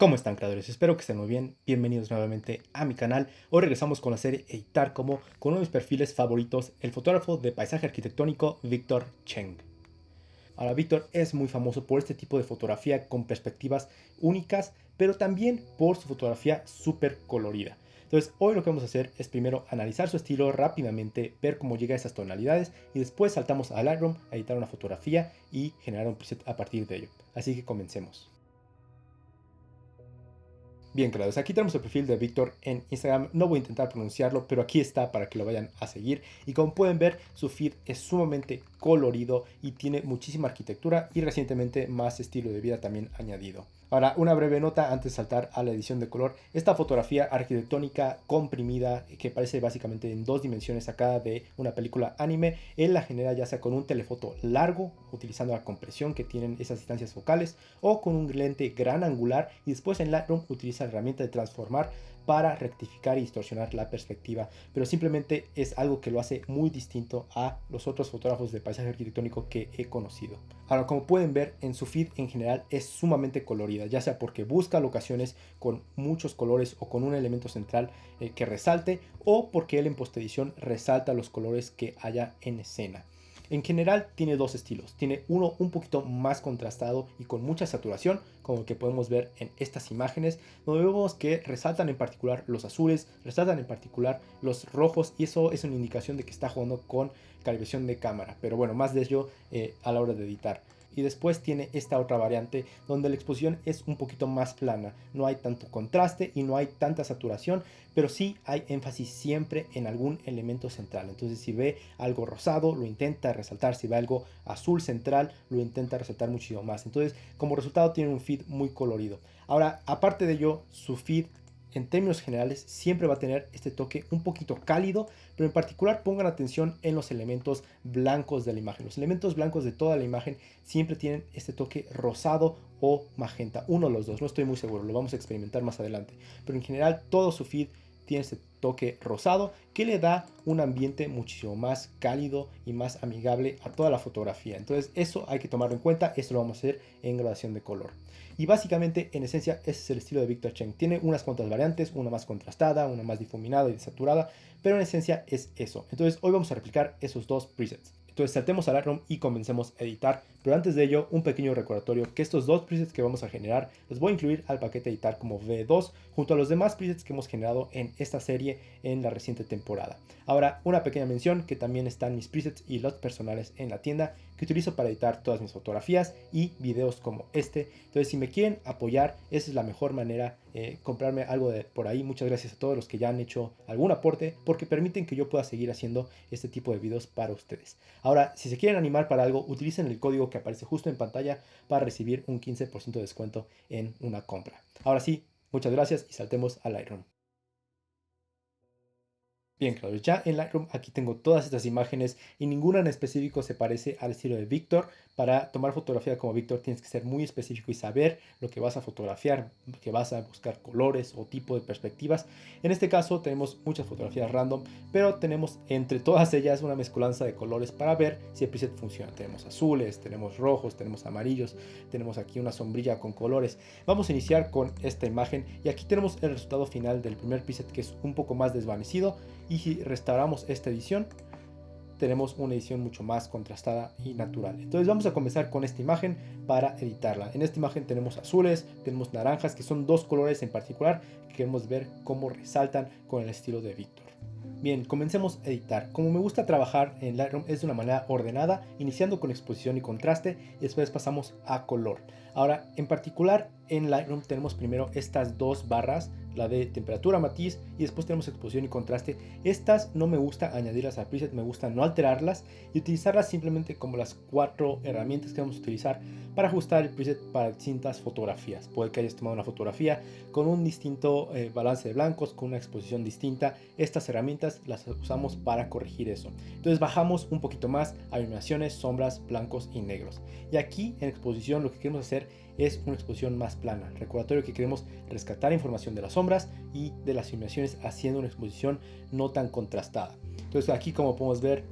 ¿Cómo están, creadores? Espero que estén muy bien. Bienvenidos nuevamente a mi canal. Hoy regresamos con la serie Editar Como con uno de mis perfiles favoritos, el fotógrafo de paisaje arquitectónico Víctor Cheng. Ahora, Víctor es muy famoso por este tipo de fotografía con perspectivas únicas, pero también por su fotografía súper colorida. Entonces, hoy lo que vamos a hacer es primero analizar su estilo rápidamente, ver cómo llega a esas tonalidades y después saltamos a Lightroom a editar una fotografía y generar un preset a partir de ello. Así que comencemos. Bien, creados, aquí tenemos el perfil de Víctor en Instagram. No voy a intentar pronunciarlo, pero aquí está para que lo vayan a seguir. Y como pueden ver, su feed es sumamente colorido y tiene muchísima arquitectura y recientemente más estilo de vida también añadido. Ahora, una breve nota antes de saltar a la edición de color. Esta fotografía arquitectónica comprimida, que parece básicamente en dos dimensiones sacada de una película anime, él la genera ya sea con un telefoto largo, utilizando la compresión que tienen esas distancias focales, o con un lente gran angular, y después en Lightroom utiliza la herramienta de transformar para rectificar y distorsionar la perspectiva, pero simplemente es algo que lo hace muy distinto a los otros fotógrafos de paisaje arquitectónico que he conocido. Ahora, como pueden ver, en su feed en general es sumamente colorida, ya sea porque busca locaciones con muchos colores o con un elemento central que resalte, o porque él en postedición resalta los colores que haya en escena. En general tiene dos estilos. Tiene uno un poquito más contrastado y con mucha saturación, como el que podemos ver en estas imágenes, donde vemos que resaltan en particular los azules, resaltan en particular los rojos, y eso es una indicación de que está jugando con calibración de cámara. Pero bueno, más de ello a la hora de editar. Y después tiene esta otra variante donde la exposición es un poquito más plana, no hay tanto contraste y no hay tanta saturación, pero sí hay énfasis siempre en algún elemento central. Entonces, si ve algo rosado, lo intenta resaltar; si ve algo azul central, lo intenta resaltar muchísimo más. Entonces, como resultado, tiene un feed muy colorido. Ahora, aparte de ello, su feed en términos generales siempre va a tener este toque un poquito cálido, pero en particular pongan atención en los elementos blancos de la imagen. Los elementos blancos de toda la imagen siempre tienen este toque rosado o magenta, uno de los dos, no estoy muy seguro, lo vamos a experimentar más adelante, pero en general todo su feed tiene este toque rosado que le da un ambiente muchísimo más cálido y más amigable a toda la fotografía. Entonces eso hay que tomarlo en cuenta, esto lo vamos a hacer en gradación de color. Y básicamente, en esencia, ese es el estilo de Víctor Cheng. Tiene unas cuantas variantes, una más contrastada, una más difuminada y desaturada, pero en esencia es eso. Entonces hoy vamos a replicar esos dos presets. Entonces saltemos a Lightroom y comencemos a editar, pero antes de ello un pequeño recordatorio que estos dos presets que vamos a generar los voy a incluir al paquete editar como V2 junto a los demás presets que hemos generado en esta serie en la reciente temporada. Ahora, una pequeña mención que también están mis presets y los personales en la tienda que utilizo para editar todas mis fotografías y videos como este. Entonces, si me quieren apoyar, esa es la mejor manera, comprarme algo de por ahí. Muchas gracias a todos los que ya han hecho algún aporte, porque permiten que yo pueda seguir haciendo este tipo de videos para ustedes. Ahora, si se quieren animar para algo, utilicen el código que aparece justo en pantalla para recibir un 15% de descuento en una compra. Ahora sí, muchas gracias y saltemos a Lightroom. Bien, claro, ya en Lightroom aquí tengo todas estas imágenes y ninguna en específico se parece al estilo de Víctor. Para tomar fotografía como Víctor tienes que ser muy específico y saber lo que vas a fotografiar, que vas a buscar colores o tipo de perspectivas. En este caso tenemos muchas fotografías random, pero tenemos entre todas ellas una mezcolanza de colores para ver si el preset funciona. Tenemos azules, tenemos rojos, tenemos amarillos, tenemos aquí una sombrilla con colores. Vamos a iniciar con esta imagen y aquí tenemos el resultado final del primer preset, que es un poco más desvanecido. Y si restauramos esta edición, tenemos una edición mucho más contrastada y natural. Entonces vamos a comenzar con esta imagen para editarla. En esta imagen tenemos azules, tenemos naranjas, que son dos colores en particular que queremos ver cómo resaltan con el estilo de Víctor. Bien, comencemos a editar. Como me gusta trabajar en Lightroom es de una manera ordenada, iniciando con exposición y contraste y después pasamos a color. Ahora, en particular en Lightroom tenemos primero estas dos barras, la de temperatura, matiz, y después tenemos exposición y contraste. Estas no me gusta añadirlas al preset, me gusta no alterarlas y utilizarlas simplemente como las cuatro herramientas que vamos a utilizar para ajustar el preset para distintas fotografías. Puede que hayas tomado una fotografía con un distinto balance de blancos, con una exposición distinta. Estas herramientas las usamos para corregir eso. Entonces bajamos un poquito más a iluminaciones, sombras, blancos y negros. Y aquí en exposición lo que queremos hacer es una exposición más plana. Recordatorio que queremos rescatar información de las sombras y de las iluminaciones haciendo una exposición no tan contrastada. Entonces aquí, como podemos ver,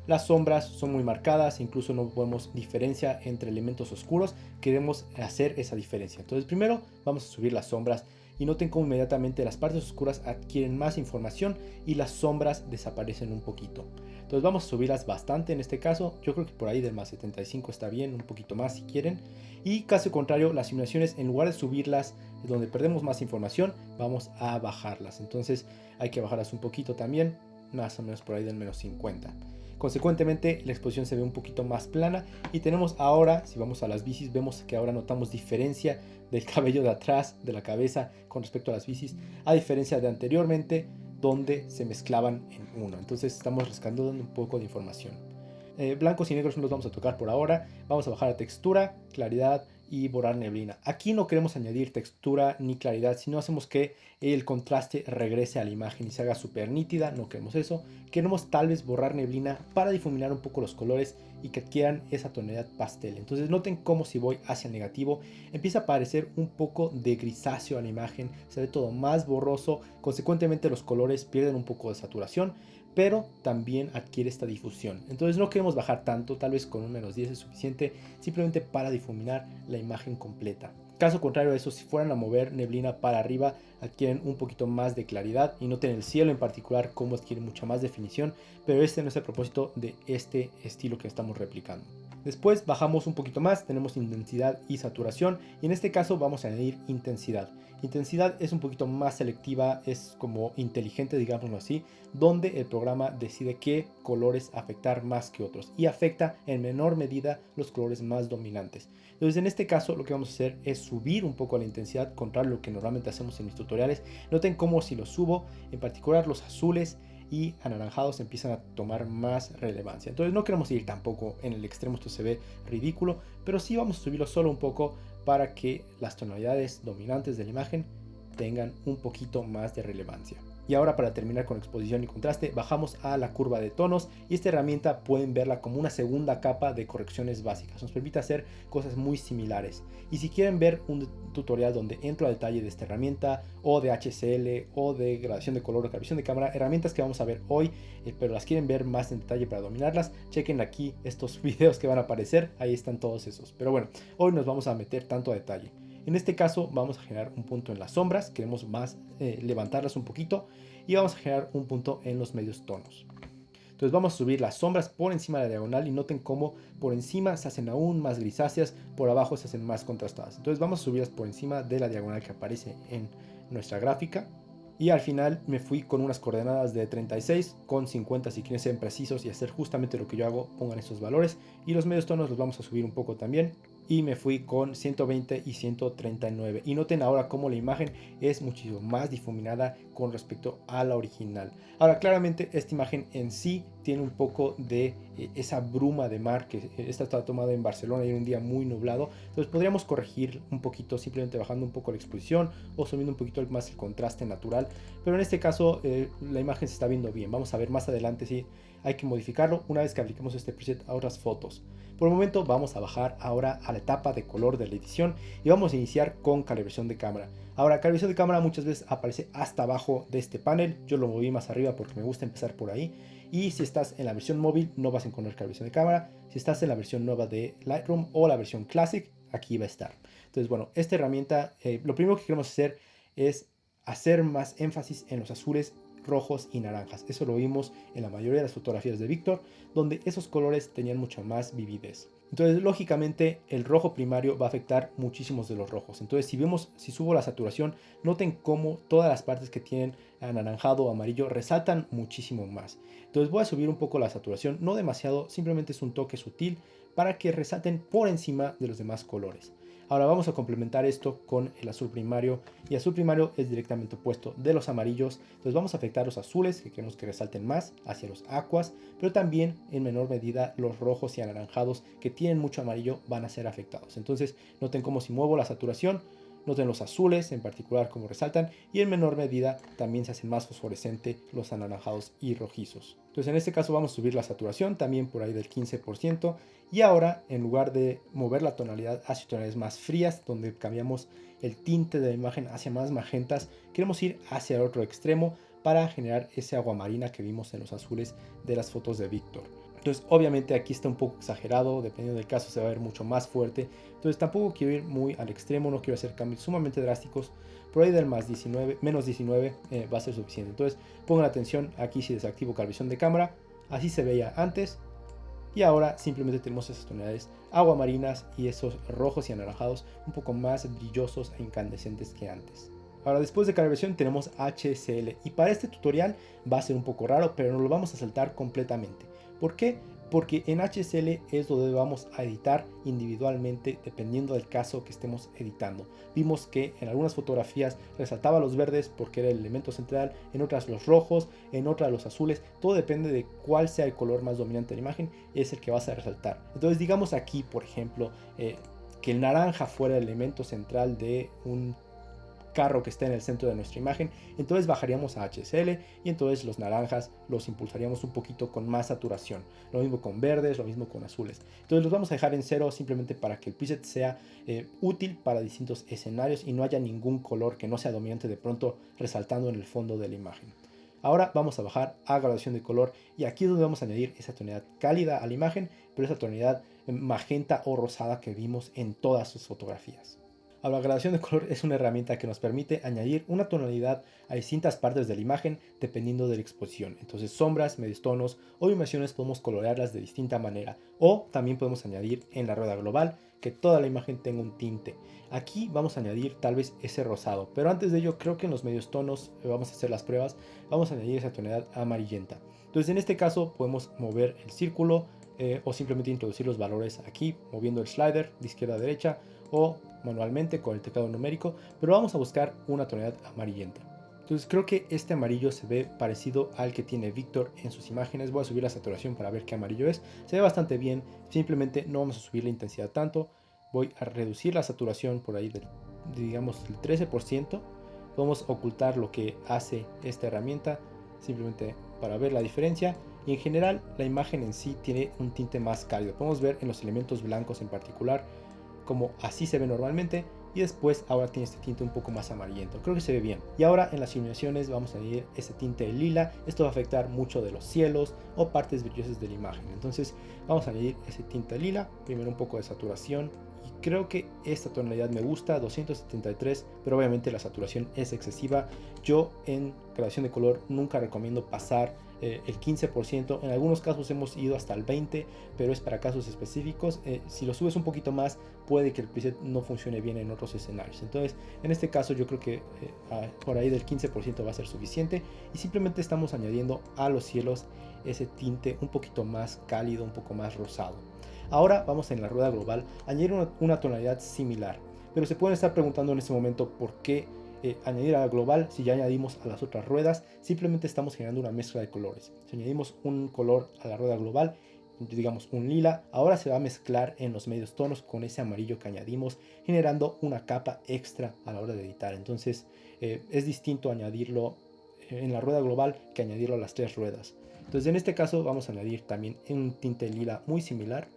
Las sombras son muy marcadas, incluso no vemos diferencia entre elementos oscuros. Queremos hacer esa diferencia. Entonces primero vamos a subir las sombras y noten cómo inmediatamente las partes oscuras adquieren más información y las sombras desaparecen un poquito. Entonces vamos a subirlas bastante en este caso. Yo creo que por ahí del más 75 está bien, un poquito más si quieren. Y caso contrario, las simulaciones, en lugar de subirlas donde perdemos más información, vamos a bajarlas. Entonces hay que bajarlas un poquito también, más o menos por ahí del menos 50. Consecuentemente la exposición se ve un poquito más plana y tenemos ahora, si vamos a las bicis, vemos que ahora notamos diferencia del cabello de atrás de la cabeza con respecto a las bicis, a diferencia de anteriormente donde se mezclaban en uno. Entonces estamos rescatando un poco de información. Blancos y negros no los vamos a tocar por ahora. Vamos a bajar a textura, claridad y borrar neblina. Aquí no queremos añadir textura ni claridad, sino hacemos que el contraste regrese a la imagen y se haga súper nítida. No queremos eso. Queremos tal vez borrar neblina para difuminar un poco los colores y que adquieran esa tonalidad pastel. Entonces noten cómo si voy hacia el negativo empieza a aparecer un poco de grisáceo a la imagen, se ve todo más borroso, consecuentemente los colores pierden un poco de saturación, pero también adquiere esta difusión. Entonces no queremos bajar tanto, tal vez con un menos 10 es suficiente, simplemente para difuminar la imagen completa. Caso contrario a eso, si fueran a mover neblina para arriba, adquieren un poquito más de claridad y noten el cielo en particular cómo adquiere mucha más definición, pero este no es el propósito de este estilo que estamos replicando. Después bajamos un poquito más, tenemos intensidad y saturación y en este caso vamos a añadir intensidad. Intensidad es un poquito más selectiva, es como inteligente, digámoslo así, donde el programa decide qué colores afectar más que otros y afecta en menor medida los colores más dominantes. Entonces en este caso lo que vamos a hacer es subir un poco la intensidad contra lo que normalmente hacemos en mis tutoriales. Noten cómo si lo subo, en particular los azules y anaranjados empiezan a tomar más relevancia. Entonces no queremos ir tampoco en el extremo, esto se ve ridículo, pero sí vamos a subirlo solo un poco para que las tonalidades dominantes de la imagen tengan un poquito más de relevancia. Y ahora para terminar con exposición y contraste, bajamos a la curva de tonos y esta herramienta pueden verla como una segunda capa de correcciones básicas. Nos permite hacer cosas muy similares. Y si quieren ver un tutorial donde entro al detalle de esta herramienta o de HCL o de gradación de color o calibración de cámara, herramientas que vamos a ver hoy, pero las quieren ver más en detalle para dominarlas, chequen aquí estos videos que van a aparecer, ahí están todos esos. Pero bueno, hoy nos vamos a meter tanto a detalle. En este caso vamos a generar un punto en las sombras, queremos más levantarlas un poquito y vamos a generar un punto en los medios tonos. Entonces vamos a subir las sombras por encima de la diagonal y noten cómo por encima se hacen aún más grisáceas, por abajo se hacen más contrastadas. Entonces vamos a subirlas por encima de la diagonal que aparece en nuestra gráfica. Y al final me fui con unas coordenadas de 36 con 50 si quieren ser precisos y hacer justamente lo que yo hago, pongan esos valores. Y los medios tonos los vamos a subir un poco también. Y me fui con 120 y 139. Y noten ahora cómo la imagen es muchísimo más difuminada con respecto a la original. Ahora claramente esta imagen en sí tiene un poco de esa bruma de mar que esta está tomada en Barcelona y en un día muy nublado. Entonces podríamos corregir un poquito simplemente bajando un poco la exposición o subiendo un poquito más el contraste natural. Pero en este caso la imagen se está viendo bien. Vamos a ver más adelante si hay que modificarlo una vez que apliquemos este preset a otras fotos. Por el momento vamos a bajar ahora a la etapa de color de la edición y vamos a iniciar con calibración de cámara. Ahora, calibración de cámara muchas veces aparece hasta abajo de este panel. Yo lo moví más arriba porque me gusta empezar por ahí. Y si estás en la versión móvil no vas a encontrar calibración de cámara. Si estás en la versión nueva de Lightroom o la versión Classic, aquí va a estar. Entonces, bueno, esta herramienta, lo primero que queremos hacer es hacer más énfasis en los azules, rojos y naranjas. Eso lo vimos en la mayoría de las fotografías de Víctor, donde esos colores tenían mucha más vividez. Entonces, lógicamente, el rojo primario va a afectar muchísimos de los rojos. Entonces, si subo la saturación, noten cómo todas las partes que tienen anaranjado o amarillo resaltan muchísimo más. Entonces, voy a subir un poco la saturación, no demasiado, simplemente es un toque sutil para que resalten por encima de los demás colores. Ahora vamos a complementar esto con el azul primario y azul primario es directamente opuesto de los amarillos. Entonces vamos a afectar los azules que queremos que resalten más hacia los aquas, pero también en menor medida los rojos y anaranjados que tienen mucho amarillo van a ser afectados. Entonces noten cómo si muevo la saturación, noten los azules en particular como resaltan y en menor medida también se hacen más fosforescentes los anaranjados y rojizos. Entonces en este caso vamos a subir la saturación también por ahí del 15% y ahora en lugar de mover la tonalidad hacia tonalidades más frías donde cambiamos el tinte de la imagen hacia más magentas, queremos ir hacia el otro extremo para generar ese agua marina que vimos en los azules de las fotos de Víctor. Entonces obviamente aquí está un poco exagerado, dependiendo del caso se va a ver mucho más fuerte. Entonces tampoco quiero ir muy al extremo, no quiero hacer cambios sumamente drásticos. Por ahí del más 19, menos 19 va a ser suficiente. Entonces pongan atención aquí si desactivo calefacción de cámara. Así se veía antes. Y ahora simplemente tenemos esas tonalidades aguamarinas y esos rojos y anaranjados un poco más brillosos e incandescentes que antes. Ahora después de calibración tenemos HSL y para este tutorial va a ser un poco raro, pero no lo vamos a saltar completamente. ¿Por qué? Porque en HSL es donde vamos a editar individualmente dependiendo del caso que estemos editando. Vimos que en algunas fotografías resaltaba los verdes porque era el elemento central, en otras los rojos, en otras los azules. Todo depende de cuál sea el color más dominante de la imagen, es el que vas a resaltar. Entonces digamos aquí, por ejemplo, que el naranja fuera el elemento central de un carro que esté en el centro de nuestra imagen, entonces bajaríamos a HSL y entonces los naranjas los impulsaríamos un poquito con más saturación. Lo mismo con verdes, lo mismo con azules. Entonces los vamos a dejar en 0 simplemente para que el preset sea útil para distintos escenarios y no haya ningún color que no sea dominante de pronto resaltando en el fondo de la imagen. Ahora vamos a bajar a graduación de color y aquí es donde vamos a añadir esa tonalidad cálida a la imagen, pero esa tonalidad magenta o rosada que vimos en todas sus fotografías. Ahora, la gradación de color es una herramienta que nos permite añadir una tonalidad a distintas partes de la imagen dependiendo de la exposición. Entonces sombras, medios tonos o imágenes podemos colorearlas de distinta manera. O también podemos añadir en la rueda global que toda la imagen tenga un tinte. Aquí vamos a añadir tal vez ese rosado, pero antes de ello creo que en los medios tonos vamos a hacer las pruebas, vamos a añadir esa tonalidad amarillenta. Entonces en este caso podemos mover el círculo o simplemente introducir los valores aquí moviendo el slider de izquierda a derecha o manualmente con el teclado numérico, pero vamos a buscar una tonalidad amarillenta. Entonces creo que este amarillo se ve parecido al que tiene Víctor en sus imágenes. Voy a subir la saturación para ver qué amarillo es. Se ve bastante bien, simplemente no vamos a subir la intensidad tanto. Voy a reducir la saturación por ahí del, digamos, el 13%. Podemos ocultar lo que hace esta herramienta simplemente para ver la diferencia. Y en general la imagen en sí tiene un tinte más cálido. Podemos ver en los elementos blancos en particular como así se ve normalmente y después ahora tiene este tinte un poco más amarillento. Creo que se ve bien. Y ahora en las iluminaciones vamos a añadir ese tinte lila. Esto va a afectar mucho de los cielos o partes brillosas de la imagen. Entonces vamos a añadir ese tinte lila. Primero un poco de saturación. Y creo que esta tonalidad me gusta, 273, pero obviamente la saturación es excesiva. Yo en gradación de color nunca recomiendo pasar el 15%, en algunos casos hemos ido hasta el 20%, pero es para casos específicos. Si lo subes un poquito más puede que el preset no funcione bien en otros escenarios. Entonces en este caso yo creo que por ahí del 15% va a ser suficiente y simplemente estamos añadiendo a los cielos ese tinte un poquito más cálido, un poco más rosado. Ahora vamos en la rueda global a añadir una tonalidad similar, pero se pueden estar preguntando en este momento por qué añadir a la global si ya añadimos a las otras ruedas. Simplemente estamos generando una mezcla de colores. Si añadimos un color a la rueda global, digamos un lila, ahora se va a mezclar en los medios tonos con ese amarillo que añadimos, generando una capa extra a la hora de editar. Entonces es distinto añadirlo en la rueda global que añadirlo a las tres ruedas. Entonces en este caso vamos a añadir también un tinte lila muy similar.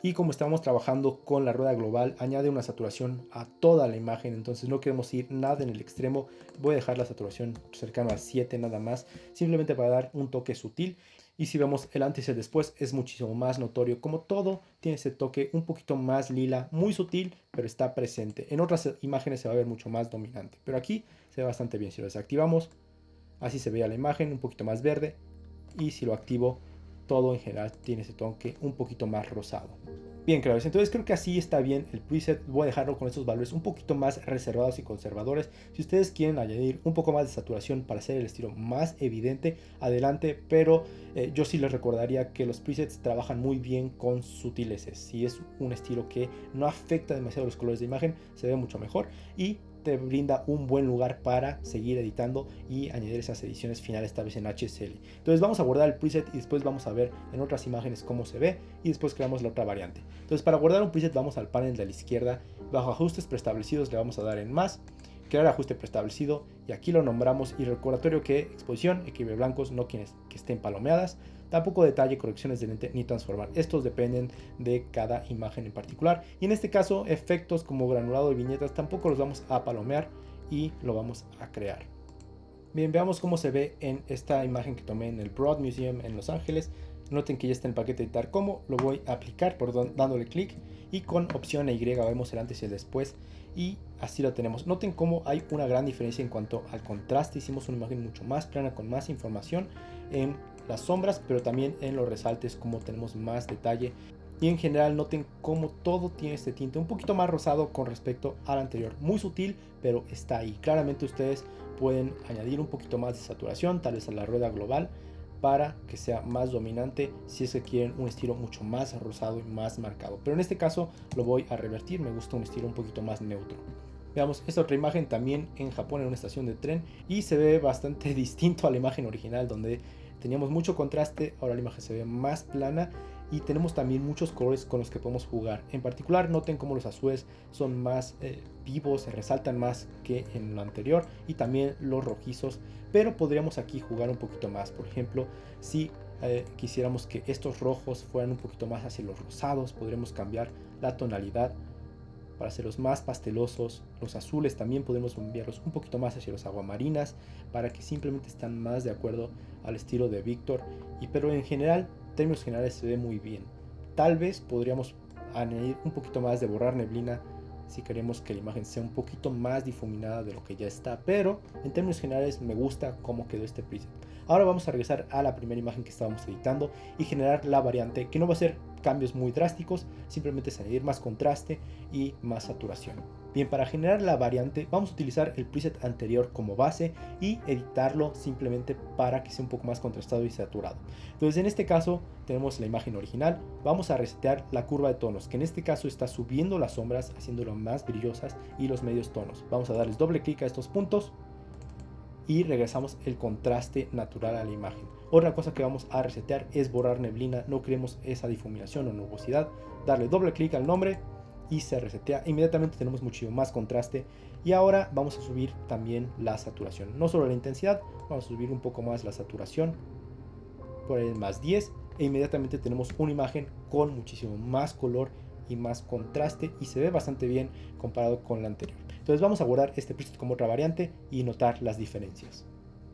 Y como estamos trabajando con la rueda global, añade una saturación a toda la imagen, entonces no queremos ir nada en el extremo. Voy a dejar la saturación cercana a 7 nada más, simplemente para dar un toque sutil. Y si vemos el antes y el después es muchísimo más notorio, como todo tiene ese toque un poquito más lila, muy sutil, pero está presente. En otras imágenes se va a ver mucho más dominante, pero aquí se ve bastante bien. Si lo desactivamos, así se ve la imagen, un poquito más verde, y si lo activo, todo en general tiene ese toque un poquito más rosado. Bien, creadores, entonces creo que así está bien el preset. Voy a dejarlo con estos valores un poquito más reservados y conservadores. Si ustedes quieren añadir un poco más de saturación para hacer el estilo más evidente, adelante, pero yo sí les recordaría que los presets trabajan muy bien con sutileces. Si es un estilo que no afecta demasiado los colores de imagen, se ve mucho mejor y te brinda un buen lugar para seguir editando y añadir esas ediciones finales tal vez en HSL. Entonces vamos a guardar el preset y después vamos a ver en otras imágenes cómo se ve y después creamos la otra variante. Entonces para guardar un preset vamos al panel de la izquierda, bajo ajustes preestablecidos le vamos a dar en más, crear ajuste preestablecido y aquí lo nombramos y recordatorio que exposición, equilibrio de blancos, no quienes que estén palomeadas, tampoco detalle, correcciones de lente ni transformar. Estos dependen de cada imagen en particular. Y en este caso, efectos como granulado de viñetas tampoco los vamos a palomear y lo vamos a crear. Bien, veamos cómo se ve en esta imagen que tomé en el Broad Museum en Los Ángeles. Noten que ya está en el paquete de editar como, lo voy a aplicar dándole clic y con opción Y vemos el antes y el después y así lo tenemos. Noten cómo hay una gran diferencia en cuanto al contraste. Hicimos una imagen mucho más plana con más información en las sombras, pero también en los resaltes, como tenemos más detalle. Y en general noten cómo todo tiene este tinte un poquito más rosado con respecto al anterior. Muy sutil, pero está ahí. Claramente ustedes pueden añadir un poquito más de saturación, tal vez a la rueda global, para que sea más dominante si es que quieren un estilo mucho más rosado y más marcado. Pero en este caso lo voy a revertir, me gusta un estilo un poquito más neutro. Veamos esta otra imagen también en Japón en una estación de tren y se ve bastante distinto a la imagen original donde teníamos mucho contraste, ahora la imagen se ve más plana y tenemos también muchos colores con los que podemos jugar. En particular noten cómo los azules son más vivos, se resaltan más que en lo anterior y también los rojizos, pero podríamos aquí jugar un poquito más. Por ejemplo, si quisiéramos que estos rojos fueran un poquito más hacia los rosados, podríamos cambiar la tonalidad para hacerlos más pastelosos. Los azules también podemos enviarlos un poquito más hacia los aguamarinas para que simplemente están más de acuerdo al estilo de Víctor. Pero en general, en términos generales, se ve muy bien. Tal vez podríamos añadir un poquito más de borrar neblina si queremos que la imagen sea un poquito más difuminada de lo que ya está, pero en términos generales me gusta cómo quedó este preset. Ahora vamos a regresar a la primera imagen que estábamos editando y generar la variante, que no va a ser cambios muy drásticos, simplemente es añadir más contraste y más saturación. Bien, para generar la variante vamos a utilizar el preset anterior como base y editarlo simplemente para que sea un poco más contrastado y saturado. Entonces en este caso tenemos la imagen original, vamos a resetear la curva de tonos, que en este caso está subiendo las sombras, haciéndolo más brillosas, y los medios tonos. Vamos a darles doble clic a estos puntos y regresamos el contraste natural a la imagen. Otra cosa que vamos a resetear es borrar neblina, no queremos esa difuminación o nubosidad. Darle doble clic al nombre y se resetea. Inmediatamente tenemos muchísimo más contraste. Y ahora vamos a subir también la saturación. No solo la intensidad, vamos a subir un poco más la saturación por el más 10. E inmediatamente tenemos una imagen con muchísimo más color y más contraste y se ve bastante bien comparado con la anterior. Entonces vamos a guardar este preset como otra variante y notar las diferencias.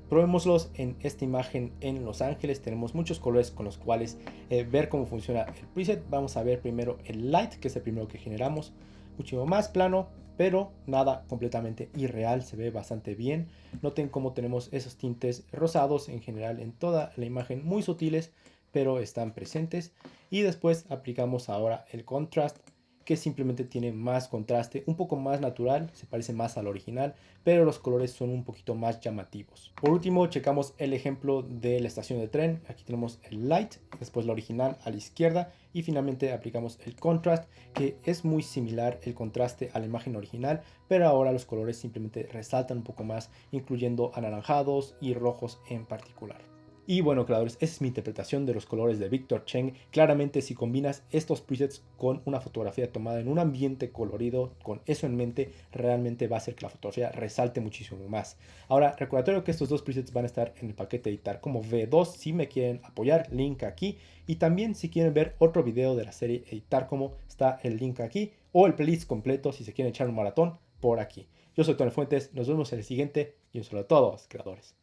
Probémoslos en esta imagen en Los Ángeles. Tenemos muchos colores con los cuales ver cómo funciona el preset. Vamos a ver primero el light, que es el primero que generamos. Muchísimo más plano, pero nada completamente irreal. Se ve bastante bien. Noten cómo tenemos esos tintes rosados en general en toda la imagen, muy sutiles, pero están presentes. Y después aplicamos ahora el contrast, que simplemente tiene más contraste, un poco más natural, se parece más al original, pero los colores son un poquito más llamativos. Por último, checamos el ejemplo de la estación de tren. Aquí tenemos el light, después la original a la izquierda y finalmente aplicamos el contrast, que es muy similar el contraste a la imagen original, pero ahora los colores simplemente resaltan un poco más, incluyendo anaranjados y rojos en particular. Y bueno, creadores, esa es mi interpretación de los colores de Victor Cheng. Claramente, si combinas estos presets con una fotografía tomada en un ambiente colorido, con eso en mente, realmente va a hacer que la fotografía resalte muchísimo más. Ahora, recordatorio que estos dos presets van a estar en el paquete editar como V2 si me quieren apoyar, link aquí. Y también si quieren ver otro video de la serie editar como, está el link aquí, o el playlist completo si se quieren echar un maratón por aquí. Yo soy Tony Fuentes, nos vemos en el siguiente y un saludo a todos, creadores.